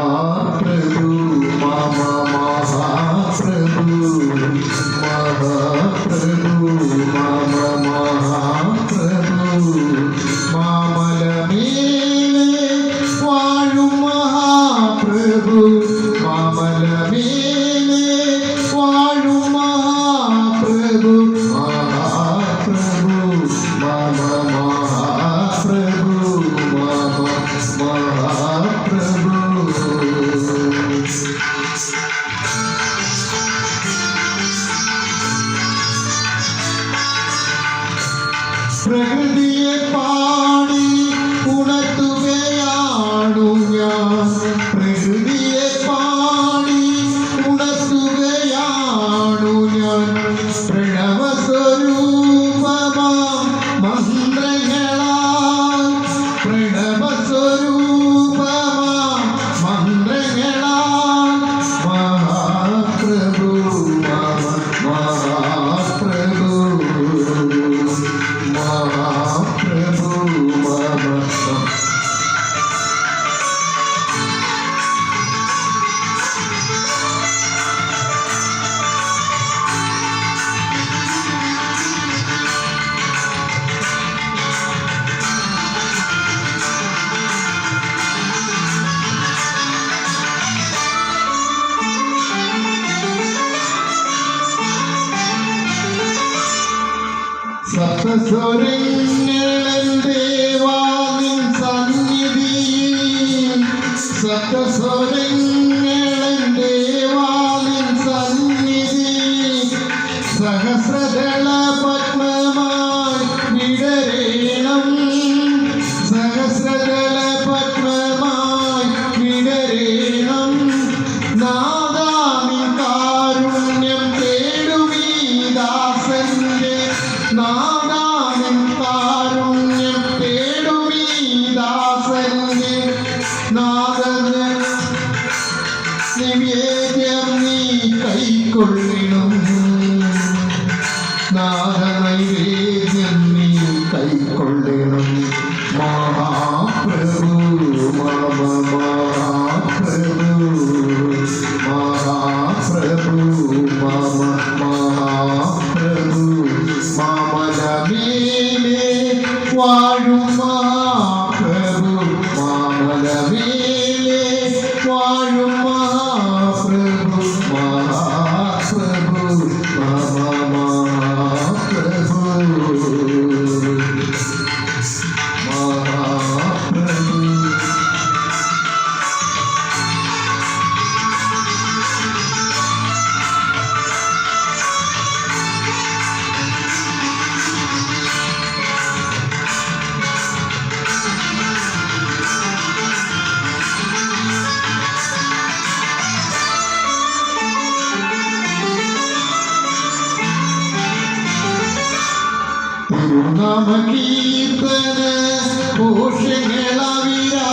महाप्रभु मम महाप्रभु महाप्रभु मम महाप्रभु मामलमेले वाഴും महाप्रभु मामलमेले वाഴും महाप्रभु महाप्रभु मम महाप्रभु मम महाप्रभु പ്രകൃതിയെ പാടി ഉണർത്തുകയാണു ഞാൻ പ്രകൃതിയെ പാടി ഉണർത്തുകയാണു ഞാൻ പ്രണവസ്വരൂപമാം മന്ത്രങ്ങളാൽ പ്രണവസ്വരൂപമാം മന്ത്രങ്ങളാൽ മഹാപ്രഭു മമ മഹാപ്രഭു महाप्रभु मम സപ്തസ്വരങ്ങളെന്തേവാനിൻ സന്നിധിയിൽ സപ്തസ്വരങ്ങളെന്തേവാനിൻ സന്നിധിയിൽ സഹസ്രദള പത്മമായി വിടരേണം സഹസ്രദള പത്മമായി വിടരേണം നാദാനിൻ കാരുണ്യം തേടുമീ ദാസന്റെ നാദാനിൻ കാരുണ്യം തേടുമീ ദാസന്റെ നാദന് നിവേദ്യം നീ കൈക്കൊള്ളണം നാദനൈവേദ്യം നീ കൈക്കൊള്ളണം മഹാപ്രഭു മമ മഹാപ്രഭു മഹാപ്രഭു മമ മഹാപ്രഭു മാമലമേലെ വാഴും മഹാപ്രഭു മാമലമേലെ വാഴും മഹാപ്രഭു മഹാപ്രഭു മമ മഹാപ്രഭു മഹാപ്രഭു തിരുനാമ കീർത്തന ഘോഷങ്ങളവിരാ